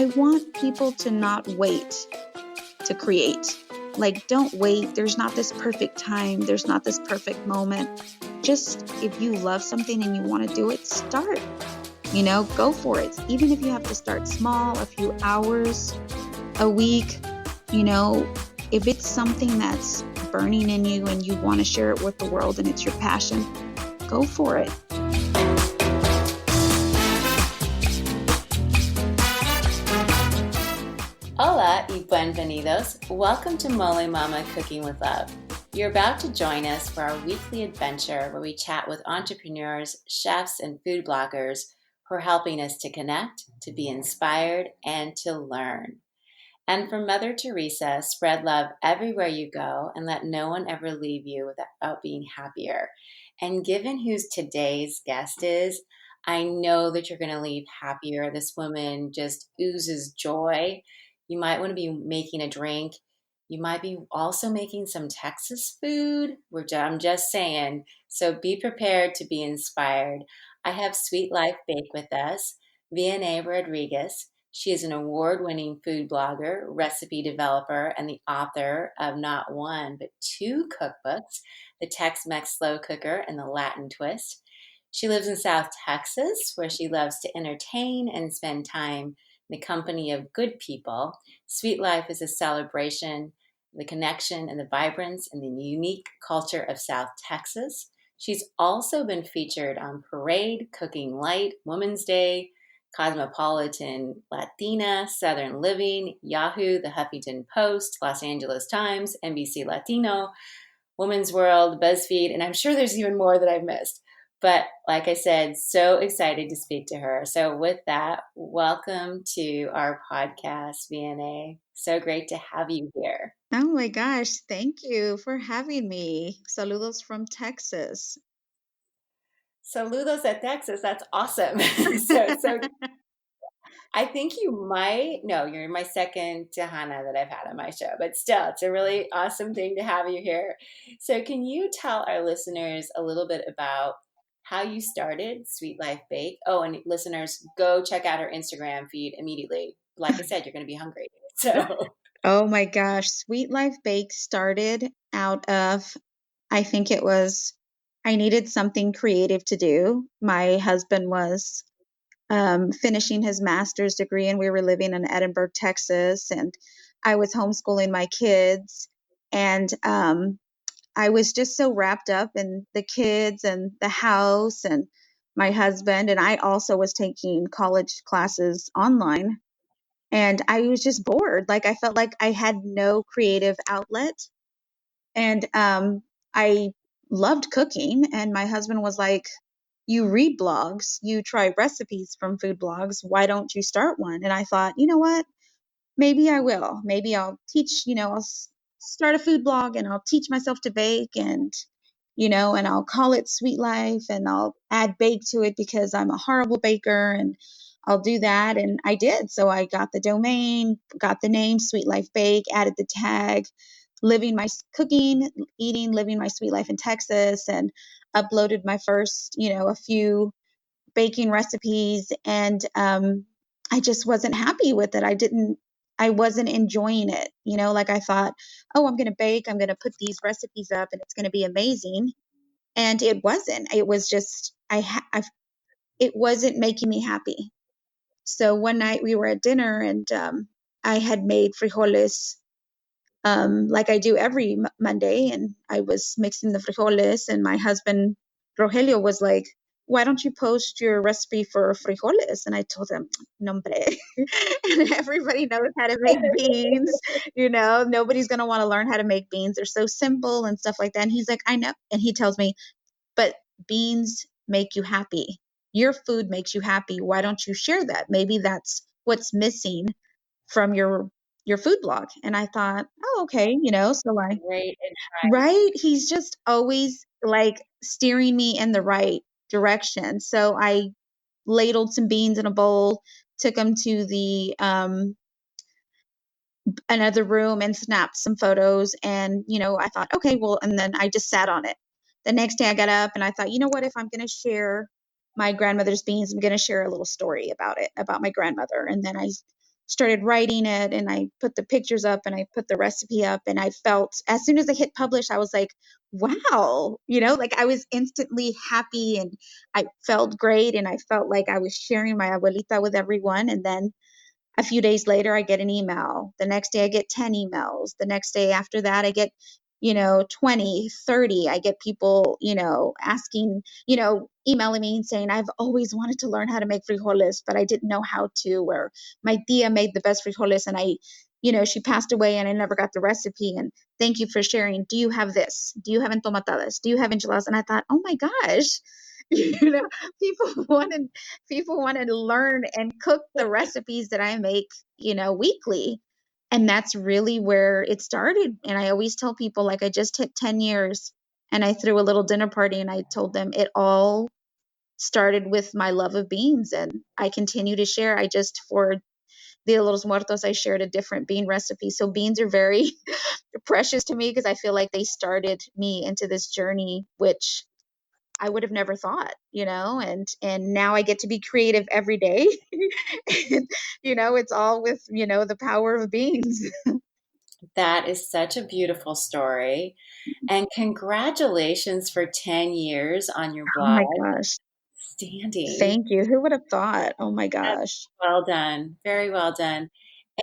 I want people to not wait to create. Like, don't wait. There's not this perfect time. There's not this perfect moment. Just if you love something and you want to do it, start. Go for it. Even if you have to start small, a few hours a week, if it's something that's burning in you and you want to share it with the world and it's your passion, go for it. Hola y bienvenidos. Welcome to Mole Mama Cooking with Love. You're about to join us for our weekly adventure where we chat with entrepreneurs, chefs, and food bloggers who are helping us to connect, to be inspired, and to learn. And from Mother Teresa, spread love everywhere you go and let no one ever leave you without being happier. And given who today's guest is, I know that you're going to leave happier. This woman just oozes joy. You might want to be making a drink. You might be also making some Texas food. I'm just saying. So be prepared to be inspired. I have Sweet Life Bake with us, Vianney Rodriguez. She is an award-winning food blogger, recipe developer, and the author of not one, but two cookbooks, The Tex-Mex Slow Cooker and The Latin Twist. She lives in South Texas, where she loves to entertain and spend time in the company of good people. Sweet Life is a celebration, the connection and the vibrance and the unique culture of South Texas. She's also been featured on Parade, Cooking Light, Women's Day, Cosmopolitan Latina, Southern Living, Yahoo, The Huffington Post, Los Angeles Times, NBC Latino, Women's World, BuzzFeed, and I'm sure there's even more that I've missed. But like I said, so excited to speak to her. So with that, welcome to our podcast, Vianney. So great to have you here. Oh my gosh, thank you for having me. Saludos from Texas. Saludos at Texas. That's awesome. So I think you're my second Tejana that I've had on my show, but still, it's a really awesome thing to have you here. So can you tell our listeners a little bit about how you started Sweet Life Bake? Oh, and listeners, go check out her Instagram feed immediately. Like I said, you're going to be hungry. So, Oh my gosh, Sweet Life Bake started out of, I think it was, I needed something creative to do. My husband was finishing his master's degree, and we were living in Edinburgh, Texas, and I was homeschooling my kids, and I was just so wrapped up in the kids and the house and my husband, and I also was taking college classes online, and I was just bored. Like, I felt like I had no creative outlet, and I loved cooking, and my husband was like, you read blogs, you try recipes from food blogs. Why don't you start one? And I thought, you know what? Maybe I will. Maybe I'll teach, I'll start a food blog and I'll teach myself to bake and I'll call it Sweet Life and I'll add bake to it because I'm a horrible baker and I'll do that. And I did. So I got the domain, got the name Sweet Life Bake, added the tag, living my cooking, eating, living my sweet life in Texas, and uploaded my first, a few baking recipes. And I just wasn't happy with it. I wasn't enjoying it. Like I thought, oh, I'm going to bake. I'm going to put these recipes up and it's going to be amazing. And it wasn't. It was just, it wasn't making me happy. So one night we were at dinner and I had made frijoles like I do every Monday. And I was mixing the frijoles, and my husband, Rogelio, was like, why don't you post your recipe for frijoles? And I told him, nombre. And everybody knows how to make beans. Nobody's going to want to learn how to make beans. They're so simple and stuff like that. And he's like, I know. And he tells me, but beans make you happy. Your food makes you happy. Why don't you share that? Maybe that's what's missing from your food blog. And I thought, oh, okay, so great. right. He's just always like steering me in the right direction. So I ladled some beans in a bowl, took them to the another room and snapped some photos. And, I thought, okay, well, and then I just sat on it. The next day I got up and I thought, you know what, if I'm going to share my grandmother's beans, I'm going to share a little story about it, about my grandmother. And then I started writing it, and I put the pictures up and I put the recipe up, and I felt as soon as I hit publish, I was like, wow, like I was instantly happy, and I felt great, and I felt like I was sharing my abuelita with everyone. And then a few days later, I get an email. The next day, I get 10 emails. The next day after that, I get, 20, 30. I get people, asking, emailing me and saying, I've always wanted to learn how to make frijoles, but I didn't know how to. Or my tia made the best frijoles, and she passed away and I never got the recipe. And thank you for sharing. Do you have this? Do you have entomatadas? Do you have enchiladas? And I thought, oh my gosh, you know, people wanted people want to learn and cook the recipes that I make, weekly. And that's really where it started. And I always tell people, like, I just hit 10 years, and I threw a little dinner party, and I told them it all started with my love of beans. And I continue to share. I just, for Dia de los Muertos, I shared a different bean recipe. So beans are very precious to me because I feel like they started me into this journey, which I would have never thought, and now I get to be creative every day. And, it's all with, the power of beans. That is such a beautiful story. And congratulations for 10 years on your Oh blog my gosh. standing. Thank you. Who would have thought? Oh my That's gosh. well done. Very well done.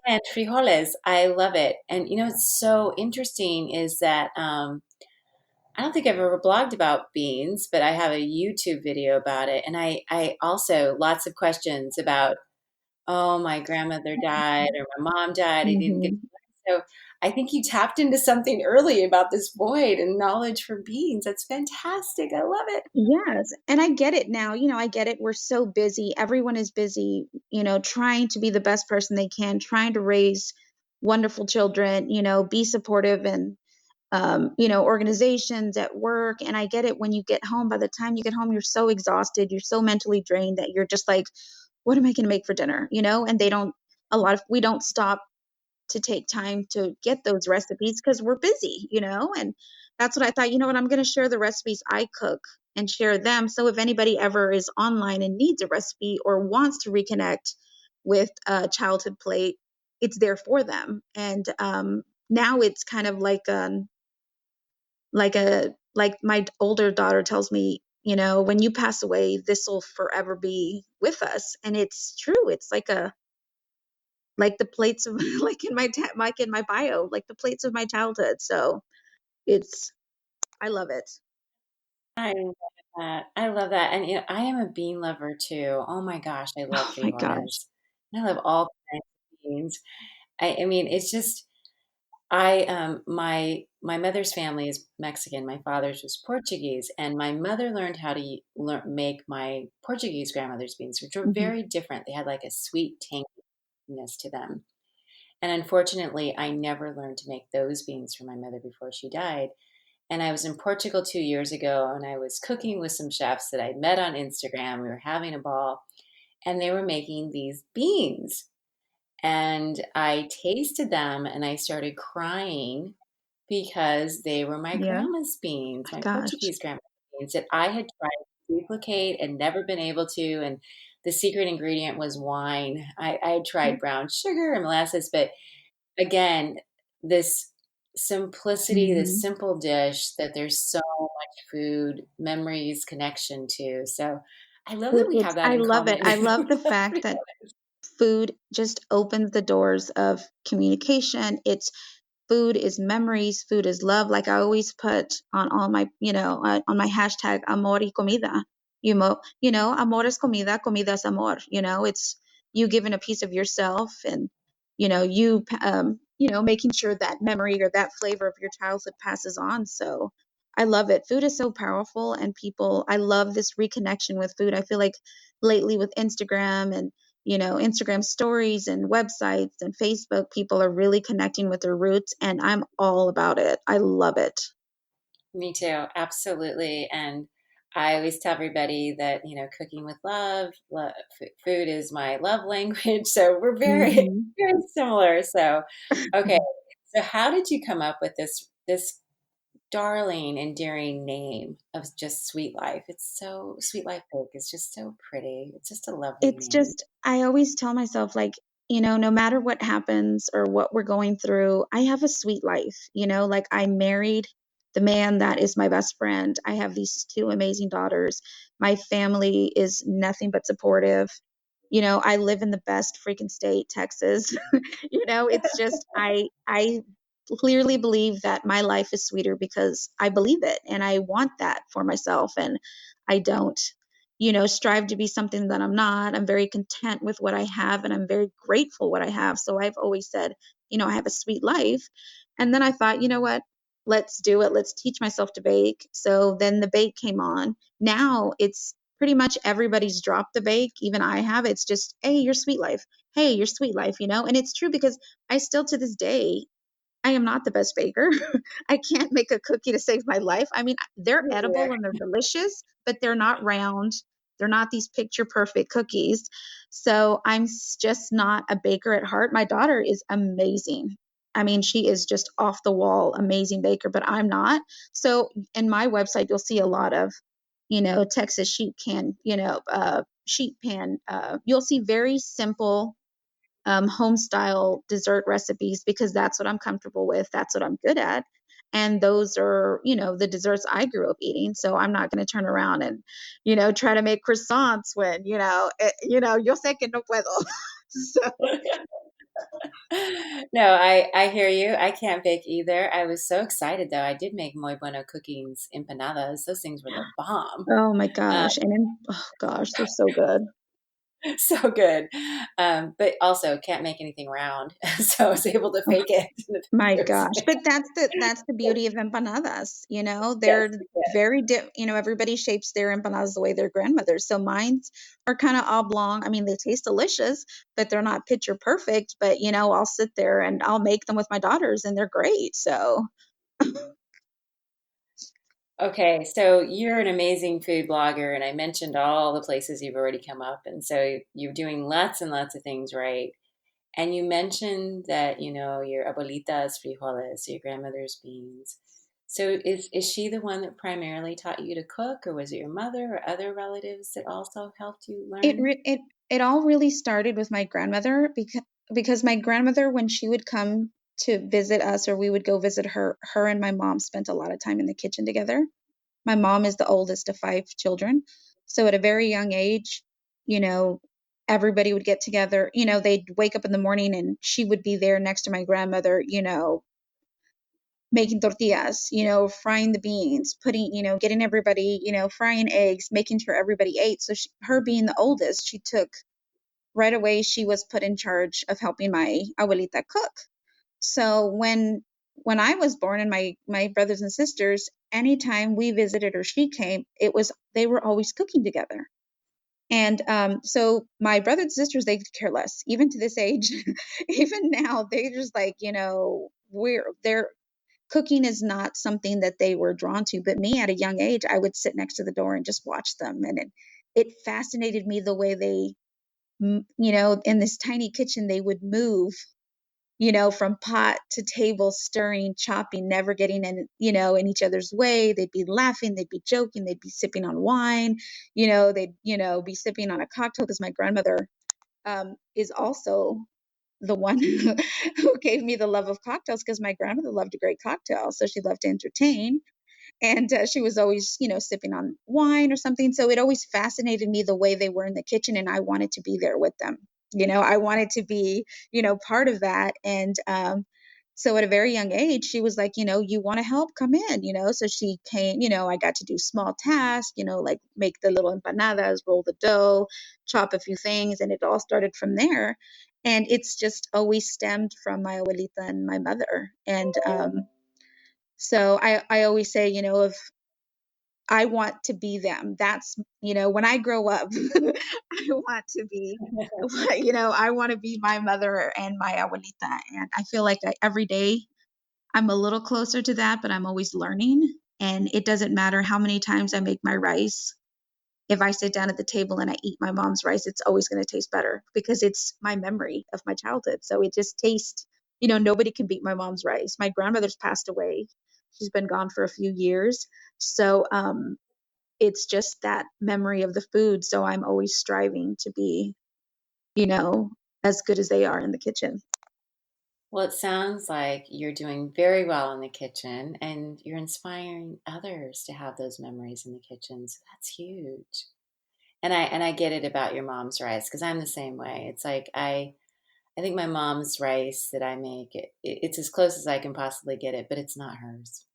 And frijoles, I love it. And what's so interesting is that I don't think I've ever blogged about beans, but I have a YouTube video about it. And I also lots of questions about, oh, my grandmother died or my mom died. I didn't get Hmm. to learn. So I think you tapped into something early about this void and knowledge for beans. That's fantastic. I love it. Yes. And I get it now. I get it. We're so busy. Everyone is busy, trying to be the best person they can, trying to raise wonderful children, be supportive, and organizations at work. And I get it. When you get home, by the time you get home, you're so exhausted, you're so mentally drained that you're just like, what am I going to make for dinner? And we don't stop to take time to get those recipes because we're busy, and that's what I thought, what, I'm going to share the recipes I cook and share them. So if anybody ever is online and needs a recipe or wants to reconnect with a childhood plate, it's there for them. And now it's kind of like my older daughter tells me, when you pass away, this will forever be with us. And it's true. It's like the plates of like in my bio, like the plates of my childhood. So it's I love it. I love that. I love that. And I am a bean lover too. Oh my gosh, I love Oh my gosh. frijoles. I love all kinds of beans. I mean, it's just my mother's family is Mexican. My father's was Portuguese, and my mother learned how to make my Portuguese grandmother's beans, which were Hmm. very different. They had like a sweet tanginess to them. And unfortunately, I never learned to make those beans for my mother before she died. And I was in Portugal 2 years ago, and I was cooking with some chefs that I met on Instagram. We were having a ball, and they were making these beans. And I tasted them and I started crying because they were my Yeah. grandma's beans, My my gosh. Portuguese grandma's beans that I had tried to duplicate and never been able to. And the secret ingredient was wine. I had tried brown sugar and molasses, but again, this simplicity, this Hmm. simple dish that there's so much food, memories, connection to. So I love that we have that I in love it. common. I love the fact that food just opens the doors of communication. It's Food is memories, food is love. Like I always put on all my, on my hashtag amor y comida. Amor es comida, comida es amor. It's you giving a piece of yourself, and making sure that memory or that flavor of your childhood passes on. So I love it. Food is so powerful, and I love this reconnection with food. I feel like lately with Instagram and Instagram stories and websites and Facebook, people are really connecting with their roots, and I'm all about it. I love it. Me too, absolutely. And I always tell everybody that, cooking with food is my love language. So we're very, Hmm. very similar. So, okay. So how did you come up with this darling, endearing name of just Sweet Life? It's so Sweet Life Cake is just so pretty. It's just a lovely It's name. just, I always tell myself, like, no matter what happens or what we're going through, I have a sweet life. Like I married the man that is my best friend. I have these two amazing daughters. My family is nothing but supportive. I live in the best freaking state, Texas. It's just I clearly believe that my life is sweeter because I believe it and I want that for myself, and I don't strive to be something that I'm not. I'm very content with what I have and I'm very grateful what I have. So I've always said, I have a sweet life. And then I thought, you know what? Let's do it. Let's teach myself to bake. So then the bake came on. Now it's pretty much everybody's dropped the bake. Even I have. It's just, hey, your sweet life. Hey, your sweet life, And it's true because I still to this day, I am not the best baker. I can't make a cookie to save my life. I mean, they're Me edible neither. and they're delicious, but they're not round. They're not these picture perfect cookies. So I'm just not a baker at heart. My daughter is amazing. I mean, she is just off the wall, amazing baker, but I'm not. So in my website, you'll see a lot of, Texas sheet pan. You'll see very simple home style dessert recipes because that's what I'm comfortable with. That's what I'm good at. And those are, the desserts I grew up eating. So I'm not going to turn around and, try to make croissants when, yo sé que no puedo. So, No, I hear you. I can't bake either. I was so excited though. I did make muy bueno cookings empanadas. Those things were the bomb. oh my Uh, gosh. And then, oh gosh, they're so good. so good. But also can't make anything round. So I was able to fake it in the My pictures. gosh. But that's the beauty of empanadas. Yes. They're very everybody shapes their empanadas the way their grandmothers. So mine's are kind of oblong. I mean, they taste delicious, but they're not picture perfect. But I'll sit there and I'll make them with my daughters and they're great. So Okay, so you're an amazing food blogger, and I mentioned all the places you've already come up, and so you're doing lots and lots of things right. And you mentioned that, your abuelita's frijoles, your grandmother's beans. So is she the one that primarily taught you to cook, or was it your mother or other relatives that also helped you it learn? re- it it all really started with my grandmother because my grandmother, when she would come to visit us or we would go visit her and my mom spent a lot of time in the kitchen together. My mom is the oldest of five children. So at a very young age, you know, everybody would get together. They'd wake up in the morning and she would be there next to my grandmother, making tortillas, frying the beans, putting, getting everybody, frying eggs, making sure everybody ate. So her being the oldest, she took right away, she was put in charge of helping my abuelita cook. So when I was born and my brothers and sisters, anytime we visited or she came, it was they were always cooking together. And so my brothers and sisters, they could care less. Even to this age, even now, they just like, we're their cooking is not something that they were drawn to. But me at a young age, I would sit next to the door and just watch them. And it fascinated me the way they, in this tiny kitchen, they would move from pot to table, stirring, chopping, never getting in each other's way. They'd be laughing, they'd be joking, they'd be sipping on wine, they'd, be sipping on a cocktail because my grandmother is also the one who gave me the love of cocktails because my grandmother loved a great cocktail. So she loved to entertain and she was always sipping on wine or something, so it always fascinated me the way they were in the kitchen and I wanted to be there with them. I wanted to be part of that. And so at a very young age she was like, you want to help, come in. So she came. I got to do small tasks, like make the little empanadas, roll the dough, chop a few things, and it all started from there. And it's just always stemmed from my abuelita and my mother. And so I always say, if I want to be them, that's, when I grow up, I want to be, I want to be my mother and my abuelita. And I feel like every day I'm a little closer to that, but I'm always learning. And it doesn't matter how many times I make my rice. If I sit down at the table and I eat my mom's rice, it's always going to taste better because it's my memory of my childhood. So it just tastes, nobody can beat my mom's rice. My grandmother's passed away. She's been gone for a few years. So it's just that memory of the food. So I'm always striving to be, you know, as good as they are in the kitchen. Well, it sounds like you're doing very well in the kitchen and you're inspiring others to have those memories in the kitchen. So that's huge. And I get it about your mom's rice because I'm the same way. It's like I think my mom's rice that I make it's as close as I can possibly get it, but it's not hers.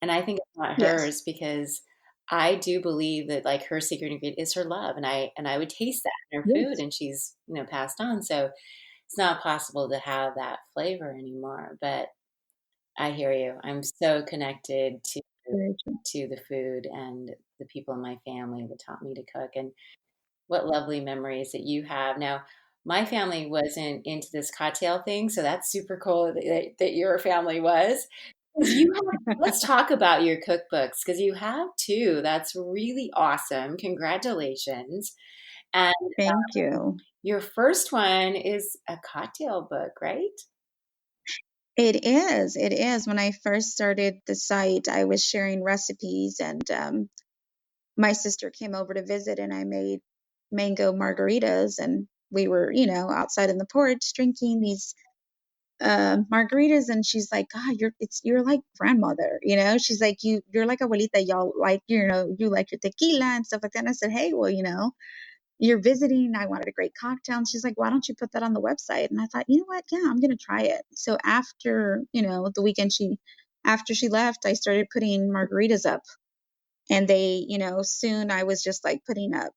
And I think it's not Yes. hers because I do believe that like her secret ingredient is her love, and I would taste that in her food, Yes. and she's passed on, so it's not possible to have that flavor anymore. But I hear you. I'm so connected Very true. to the food and the people in my family that taught me to cook, and what lovely memories that you have. Now, my family wasn't into this cocktail thing, so that's super cool that your family was. 'Cause you have, let's talk about your cookbooks because you have two. That's really awesome. Congratulations. And Thank you. your first one is a cocktail book, right? It is. It is. When I first started the site, I was sharing recipes, and my sister came over to visit, and I made mango margaritas, and we were, outside in the porch drinking these margaritas, and she's like, God, you're like grandmother, she's like, you're like abuelita, y'all like, you like your tequila and stuff like that. And I said, hey, well, you're visiting. I wanted a great cocktail. And she's like, why don't you put that on the website? And I thought, you know what? Yeah, I'm going to try it. So after, the weekend after she left, I started putting margaritas up, and they, soon I was just like putting up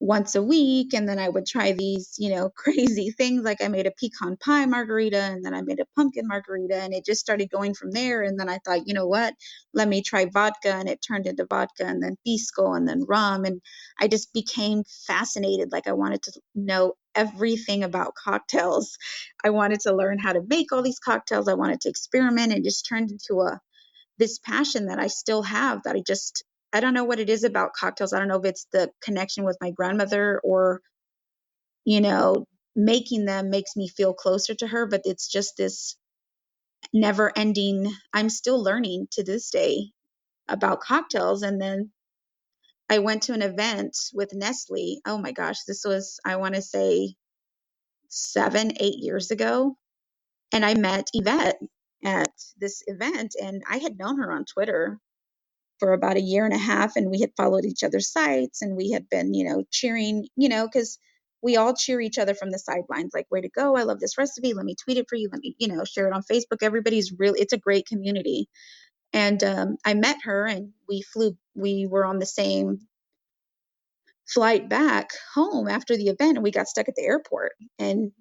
once a week. And then I would try these, crazy things. Like I made a pecan pie margarita, and then I made a pumpkin margarita, and it just started going from there. And then I thought, you know what? Let me try vodka. And it turned into vodka, and then pisco, and then rum. And I just became fascinated. Like I wanted to know everything about cocktails. I wanted to learn how to make all these cocktails. I wanted to experiment, and just turned into this passion that I still have, that I don't know what it is about cocktails. I don't know if it's the connection with my grandmother, or, you know, making them makes me feel closer to her, but it's just this never ending. I'm still learning to this day about cocktails. And then I went to an event with Nestle. Oh my gosh, this was, I want to say 7, 8 years ago. And I met Yvette at this event, and I had known her on Twitter for about a year and a half, and we had followed each other's sites, and we had been, cheering, because we all cheer each other from the sidelines, like, way to go, I love this recipe, let me tweet it for you, let me, share it on Facebook. Everybody's really, it's a great community. And I met her, and we were on the same flight back home after the event, and we got stuck at the airport. And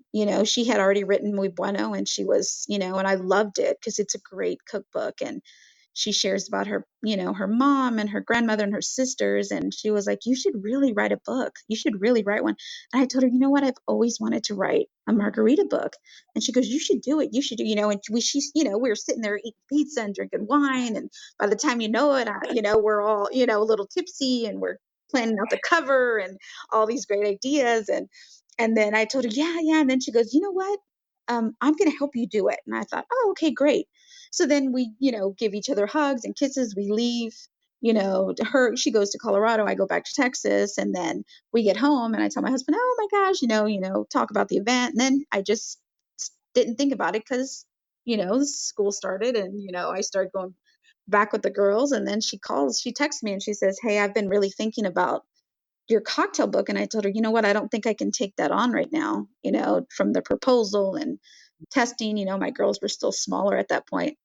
she had already written muy bueno, and she was, and I loved it because it's a great cookbook. And she shares about her, her mom and her grandmother and her sisters. And she was like, you should really write a book, you should really write one. And I told her, you know what, I've always wanted to write a margarita book. And she goes, you should do it, you should do, and she's, we were sitting there eating pizza and drinking wine, and by the time we're all, a little tipsy, and we're planning out the cover and all these great ideas. And then I told her, yeah, yeah. And then she goes, you know what? I'm going to help you do it. And I thought, oh, okay, great. So then we, give each other hugs and kisses. We leave, to her, she goes to Colorado. I go back to Texas. And then we get home, and I tell my husband, oh my gosh, talk about the event. And then I just didn't think about it because, school started, and, I started going back with the girls. And then she texts me, and she says, hey, I've been really thinking about your cocktail book. And I told her, you know what, I don't think I can take that on right now, from the proposal and testing. My girls were still smaller at that point.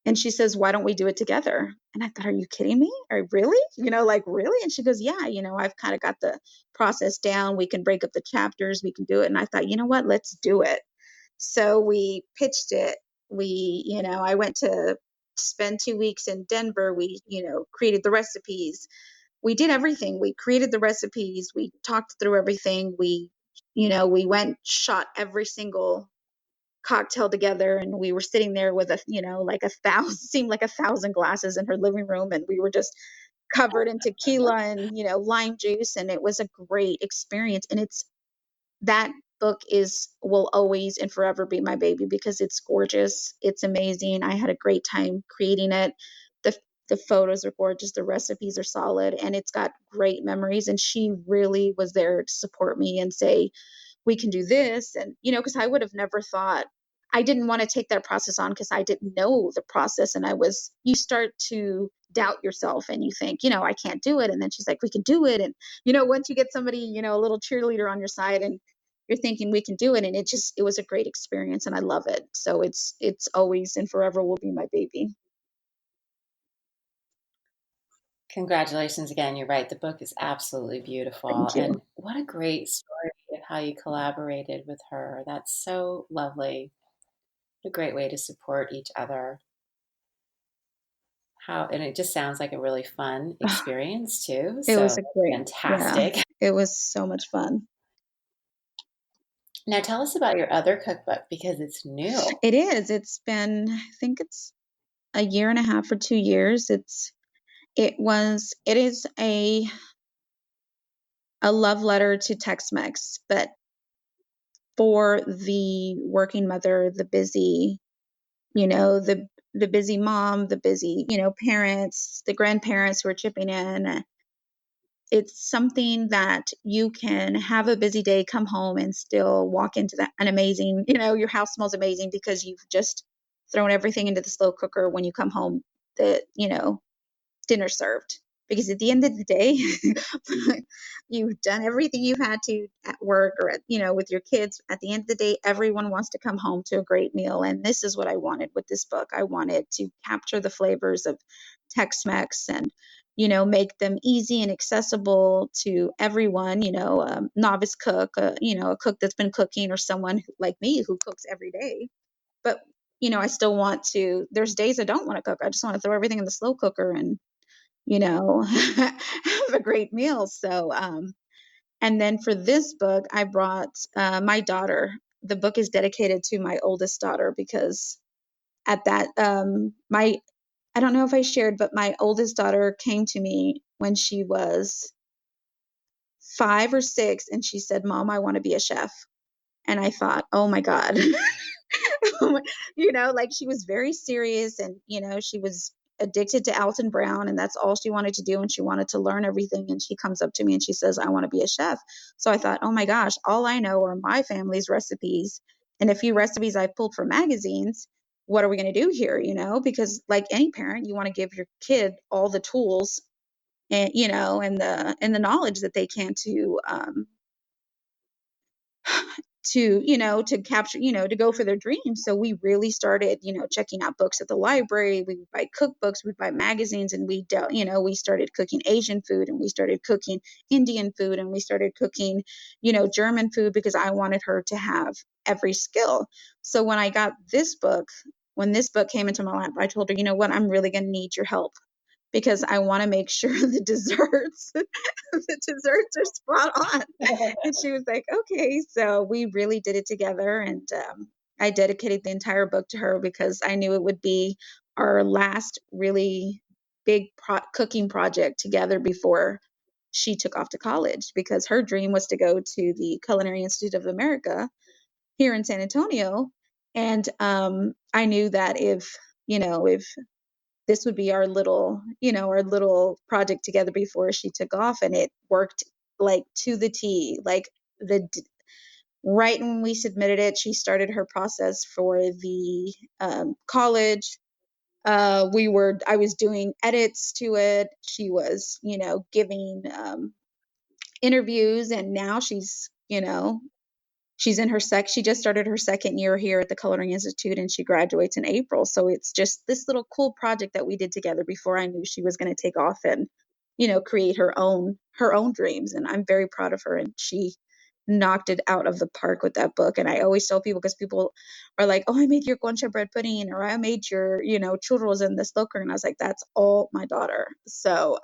And she says, why don't we do it together? And I thought, are you kidding me? Are really? Like, really? And she goes, yeah, I've kind of got the process down. We can break up the chapters. We can do it. And I thought, you know what? Let's do it. So we pitched it. I went to spend 2 weeks in Denver. We, created the recipes. We did everything. We created the recipes. We talked through everything. We went, shot every single cocktail together, and we were sitting there with like 1,000, seemed like 1,000 glasses in her living room. And we were just covered in tequila and, lime juice. And it was a great experience. And that book will always and forever be my baby because it's gorgeous. It's amazing. I had a great time creating it. The the photos are gorgeous, the recipes are solid, and it's got great memories. And she really was there to support me and say, we can do this. And, because I would have never thought, I didn't want to take that process on because I didn't know the process. And you start to doubt yourself and you think, I can't do it. And then she's like, we can do it. And, once you get somebody, a little cheerleader on your side and you're thinking we can do it. And it was a great experience and I love it. So it's always and forever will be my baby. Congratulations again. You're right. The book is absolutely beautiful. Thank you. And what a great story of how you collaborated with her. That's so lovely. A great way to support each other. And it just sounds like a really fun experience too. It was So a great, yeah, fantastic. it was so much fun. Now tell us about your other cookbook because it's new. It is. I think it's a year and a half or 2 years. It is a love letter to Tex-Mex, but for the working mother, the busy, the busy mom, the busy, parents, the grandparents who are chipping in. It's something that you can have a busy day, come home and still walk into an amazing, your house smells amazing because you've just thrown everything into the slow cooker when you come home, that, dinner served. Because at the end of the day, you've done everything you've had to at work or with your kids. At the end of the day, everyone wants to come home to a great meal. And this is what I wanted with this book. I wanted to capture the flavors of Tex-Mex and, make them easy and accessible to everyone, novice cook, a cook that's been cooking or someone like me who cooks every day. But, I still there's days I don't want to cook. I just want to throw everything in the slow cooker and, have a great meal. So, and then for this book, I brought my daughter. The book is dedicated to my oldest daughter because at that, I don't know if I shared, but my oldest daughter came to me when she was 5 or 6 and she said, Mom, I want to be a chef. And I thought, oh my God, like she was very serious and, she was addicted to Alton Brown and that's all she wanted to do. And she wanted to learn everything. And she comes up to me and she says, I want to be a chef. So I thought, oh my gosh, all I know are my family's recipes and a few recipes I pulled from magazines. What are we going to do here? Because like any parent, you want to give your kid all the tools and, and the knowledge that they can to capture, to go for their dreams. So we really started, checking out books at the library. We would buy cookbooks, we'd buy magazines, and we started cooking Asian food and we started cooking Indian food and we started cooking, German food because I wanted her to have every skill. So when this book came into my lap, I told her, you know what, I'm really going to need your help because I want to make sure the desserts the desserts are spot on. And she was like, okay. So we really did it together. And I dedicated the entire book to her because I knew it would be our last really big cooking project together before she took off to college because her dream was to go to the Culinary Institute of America here in San Antonio. And I knew that if this would be our little project together before she took off, and it worked like to the T. Like the right when we submitted it, she started her process for the college. I was doing edits to it. She was, giving interviews, and now she just started her second year here at the Coloring Institute and she graduates in April. So it's just this little cool project that we did together before I knew she was going to take off and, create her own dreams. And I'm very proud of her. And she knocked it out of the park with that book. And I always tell people, because people are like, oh, I made your concha bread pudding or I made your, churros in the sloker. And I was like, that's all my daughter. So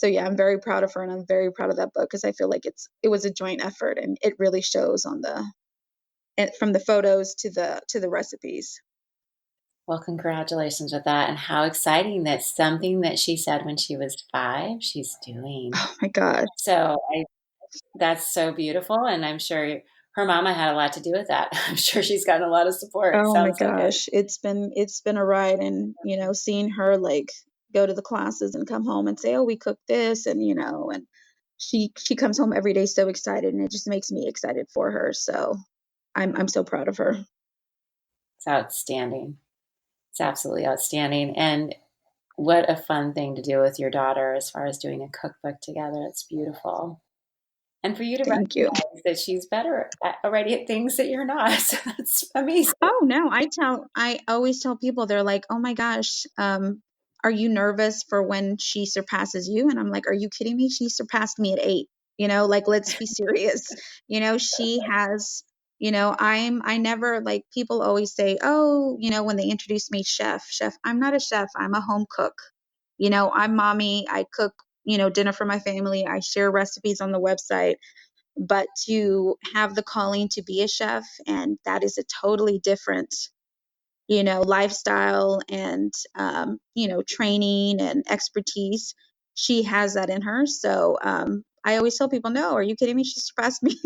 yeah, I'm very proud of her and I'm very proud of that book because I feel like it was a joint effort and it really shows from the photos to the recipes. Well, congratulations with that. And how exciting that something that she said when she was 5, she's doing. Oh my gosh. That's so beautiful. And I'm sure her mama had a lot to do with that. I'm sure she's gotten a lot of support. Oh my Sounds like it. gosh. It's been a ride and seeing her like go to the classes and come home and say, oh, we cooked this and she comes home every day so excited, and it just makes me excited for her. So I'm so proud of her. It's outstanding. It's absolutely outstanding. And what a fun thing to do with your daughter as far as doing a cookbook together. It's beautiful. And for you to Thank you. recognize that she's better already at things that you're not. So that's amazing. Oh no, I always tell people, they're like, "Oh my gosh, are you nervous for when she surpasses you?" And I'm like, "Are you kidding me? She surpassed me at 8. Like let's be serious. She has, I never, like, people always say, "Oh, when they introduce me, chef." I'm not a chef. I'm a home cook. I'm mommy. I cook, dinner for my family. I share recipes on the website, but to have the calling to be a chef, and that is a totally different lifestyle, and training and expertise. She has that in her. So I always tell people, no, are you kidding me? She surpassed me.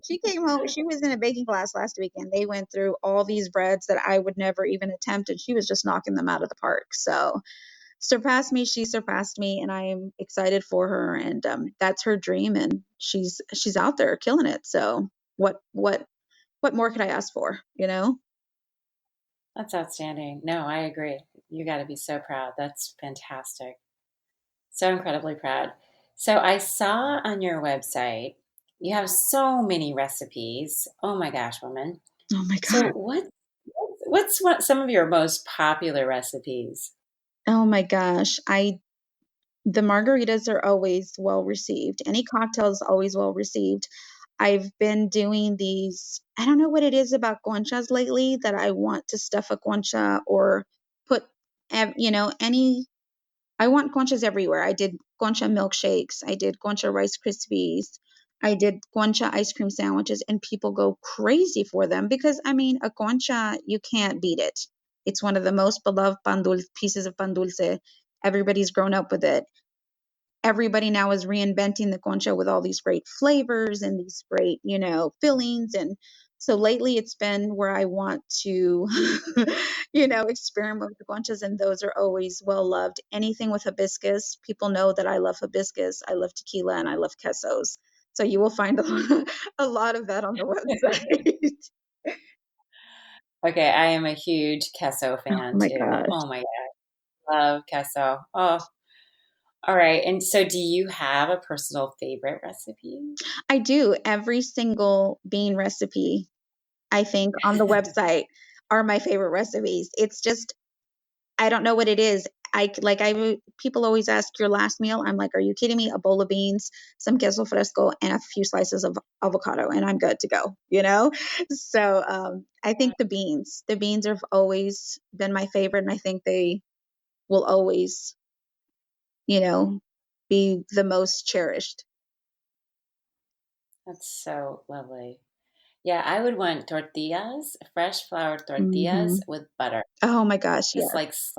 She came home, she was in a baking class last week, and they went through all these breads that I would never even attempt, and she was just knocking them out of the park. So surpassed me, she surpassed me, and I am excited for her, and that's her dream, and she's out there killing it. So what more could I ask for, That's outstanding. No, I agree. You got to be so proud. That's fantastic. So incredibly proud. So I saw on your website you have so many recipes. Oh my gosh, woman. Oh my So god. what some of your most popular recipes? Oh my gosh. I The margaritas are always well received. Any cocktail is always well received. I've been doing these, I don't know what it is about guanchas lately, that I want to stuff a guancha or put any, I want guanchas everywhere. I did guancha milkshakes. I did guancha Rice Krispies. I did guancha ice cream sandwiches, and people go crazy for them because, I mean, a guancha, you can't beat it. It's one of the most beloved pieces of pan dulce. Everybody's grown up with it. Everybody now is reinventing the concha with all these great flavors and these great, fillings. And so lately it's been where I want to, experiment with the conchas, and those are always well loved. Anything with hibiscus, people know that I love hibiscus, I love tequila, and I love quesos. So you will find a lot of that on the website. Okay, I am a huge queso Oh fan my too. gosh. Oh my God, love queso. Oh, all right. And so do you have a personal favorite recipe? I do. Every single bean recipe, I think, on the website are my favorite recipes. It's just, I don't know what it is. People always ask your last meal. I'm like, are you kidding me? A bowl of beans, some queso fresco, and a few slices of avocado, and I'm good to go. So I think the beans have always been my favorite, and I think they will always, you know, be the most cherished. That's so lovely. Yeah, I would want tortillas, fresh flour tortillas Hmm. with butter. Oh my gosh, Just yes.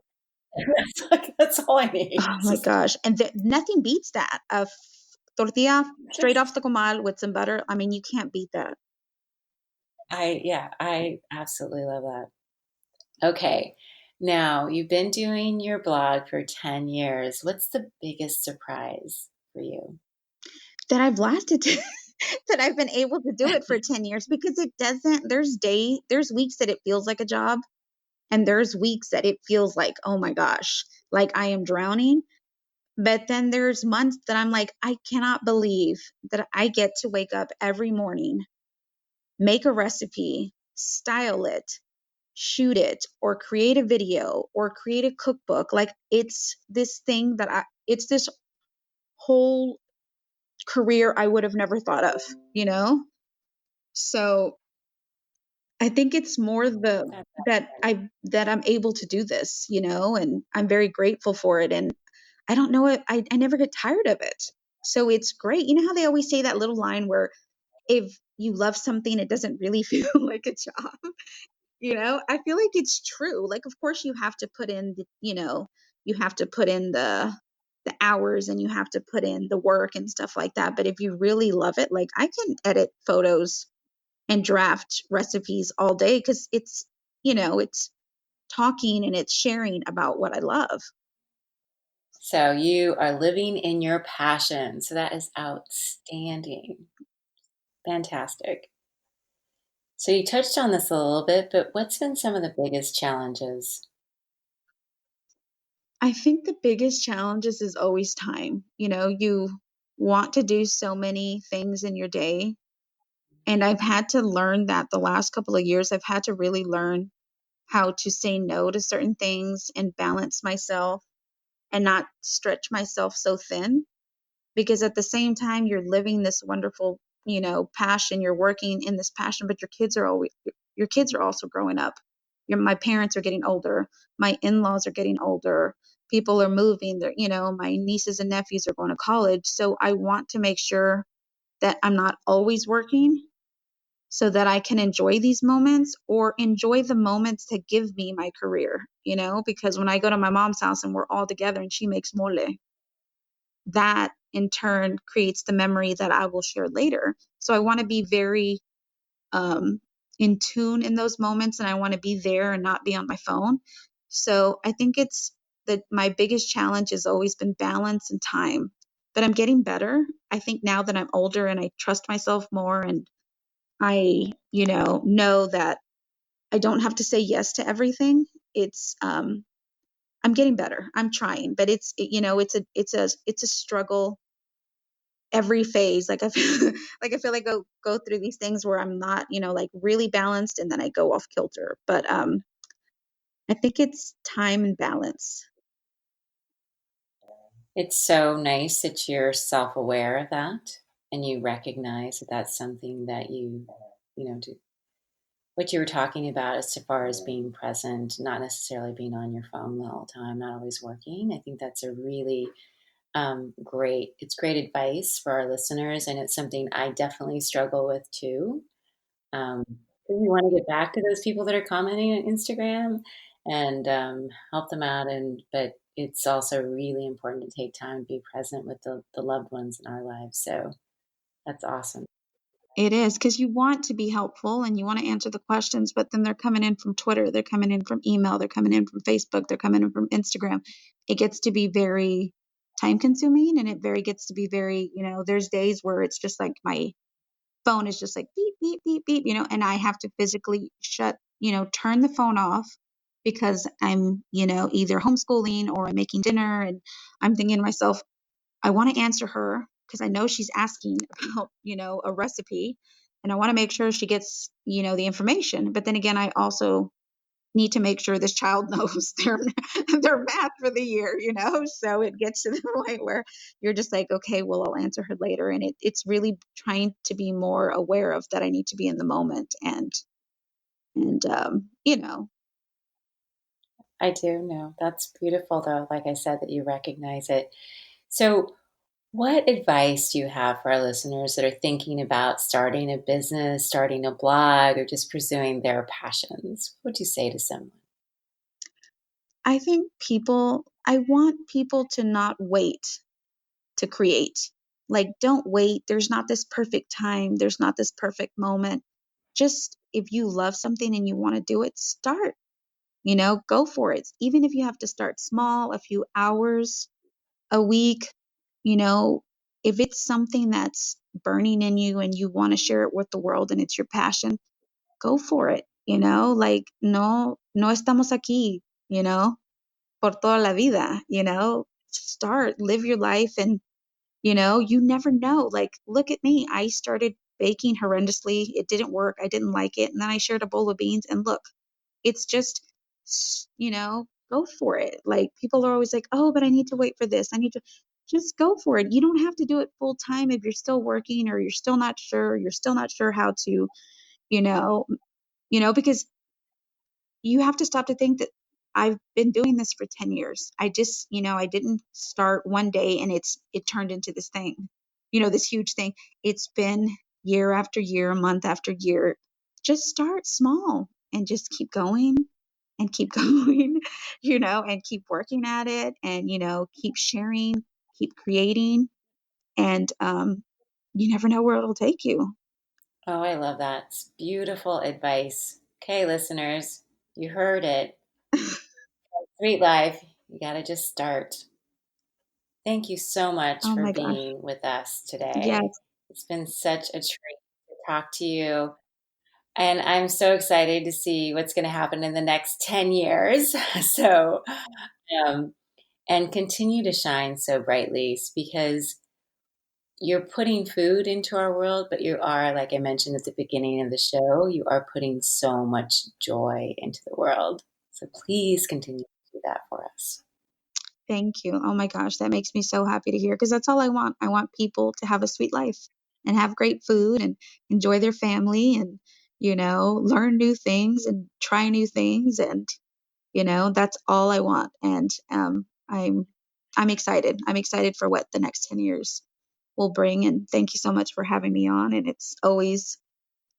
like that's all I need. Oh It's my just gosh. And nothing beats that. A tortilla straight just off the comal with some butter. I mean, you can't beat that. I absolutely love that. Okay. Now, you've been doing your blog for 10 years. What's the biggest surprise for you? That I've lasted that I've been able to do it for 10 years, because it doesn't, there's weeks that it feels like a job, and there's weeks that it feels like, oh my gosh, like I am drowning. But then there's months that I'm like, I cannot believe that I get to wake up every morning, make a recipe, style it, shoot it, or create a video, or create a cookbook. Like, it's this whole career I would have never thought of, you know? So I think it's more the That's that I'm able to do this, and I'm very grateful for it. And I don't know it, I never get tired of it. So it's great. You know how they always say that little line where if you love something, it doesn't really feel like a job. I feel like it's true. Like, of course you have to put in you have to put in the hours, and you have to put in the work and stuff like that. But if you really love it, like, I can edit photos and draft recipes all day, because it's talking and it's sharing about what I love. So you are living in your passion. So that is outstanding. Fantastic. So you touched on this a little bit, but what's been some of the biggest challenges? I think the biggest challenges is always time. You want to do so many things in your day. And I've had to learn that the last couple of years, I've had to really learn how to say no to certain things and balance myself and not stretch myself so thin. Because at the same time, you're living this wonderful, passion, you're working in this passion, but your kids are also growing up. My parents are getting older. My in-laws are getting older. People are moving. My nieces and nephews are going to college. So I want to make sure that I'm not always working so that I can enjoy these moments or enjoy the moments to give me my career, because when I go to my mom's house and we're all together and she makes mole, that in turn creates the memory that I will share later. So I want to be very in tune in those moments and I want to be there and not be on my phone. So I think it's that my biggest challenge has always been balance and time, but I'm getting better. I think now that I'm older and I trust myself more and I, know that I don't have to say yes to everything. I'm getting better. I'm trying, but it's a struggle every phase. Like I feel like I go through these things where I'm not, like really balanced and then I go off kilter. But I think it's time and balance. It's so nice that you're self-aware of that and you recognize that that's something that do what you were talking about as far as being present, not necessarily being on your phone the whole time, not always working. I think that's a really it's great advice for our listeners, and it's something I definitely struggle with too. Um, you want to get back to those people that are commenting on Instagram and help them out, but it's also really important to take time to be present with the loved ones in our lives. So that's awesome. It is because you want to be helpful and you want to answer the questions, but then they're coming in from Twitter, they're coming in from email, they're coming in from Facebook, they're coming in from Instagram. It gets to be very time consuming and it very gets to be very, there's days where it's just like my phone is just like beep, beep, beep, beep, and I have to physically turn the phone off because I'm, either homeschooling or I'm making dinner and I'm thinking to myself, I want to answer her because I know she's asking about, a recipe and I want to make sure she gets, the information. But then again, I also need to make sure this child knows their math for the year, so it gets to the point where you're just like, okay, well, I'll answer her later. And it's really trying to be more aware of that I need to be in the moment and I do know. That's beautiful, though. Like I said, that you recognize it. So, what advice do you have for our listeners that are thinking about starting a business, starting a blog, or just pursuing their passions? What would you say to someone? I think I want people to not wait to create. Like, don't wait. There's not this perfect time. There's not this perfect moment. Just if you love something and you want to do it, start, go for it. Even if you have to start small, a few hours a week, you know, if it's something that's burning in you and you want to share it with the world and it's your passion, go for it, like no estamos aquí, por toda la vida, start, live your life and you never know. Like, look at me. I started baking horrendously. It didn't work. I didn't like it. And then I shared a bowl of beans and look, it's just, go for it. Like, people are always like, oh, but I need to wait for this. I need to just go for it. You don't have to do it full time if you're still working or you're still not sure, you're still not sure how to, you know, because you have to stop to think that I've been doing this for 10 years. I just, I didn't start one day and it turned into this thing, this huge thing. It's been year after year, month after year. Just start small and just keep going and keep going, and keep working at it and, keep sharing, keep creating. And you never know where it'll take you. Oh, I love that. It's beautiful advice. Okay, listeners, you heard it. Sweet life. You got to just start. Thank you so much Oh for my gosh. being with us today. Yes. It's been such a treat to talk to you. And I'm so excited to see what's going to happen in the next 10 years. So, um, and continue to shine so brightly because you're putting food into our world, but you are, like I mentioned at the beginning of the show, you are putting so much joy into the world. So please continue to do that for us. Thank you. Oh my gosh, that makes me so happy to hear because that's all I want. I want people to have a sweet life and have great food and enjoy their family and, learn new things and try new things. And, that's all I want. And I'm excited. I'm excited for what the next 10 years will bring. And thank you so much for having me on. And it's always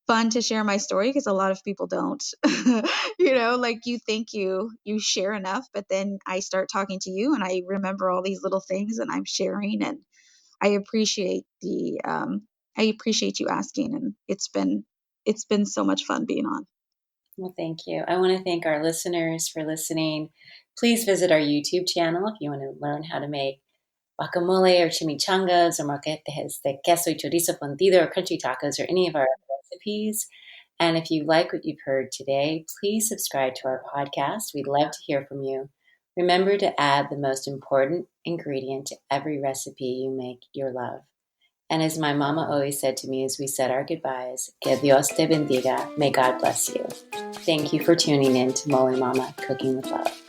fun to share my story because a lot of people don't. Like you think you share enough, but then I start talking to you and I remember all these little things and I'm sharing, and I appreciate the I appreciate you asking, and it's been so much fun being on. Well, thank you. I want to thank our listeners for listening. Please visit our YouTube channel if you want to learn how to make guacamole or chimichangas or molcajetes de queso y chorizo fundido or crunchy tacos or any of our recipes. And if you like what you've heard today, please subscribe to our podcast. We'd love to hear from you. Remember to add the most important ingredient to every recipe you make, your love. And as my mama always said to me as we said our goodbyes, que Dios te bendiga, may God bless you. Thank you for tuning in to Mole Mama Cooking with Love.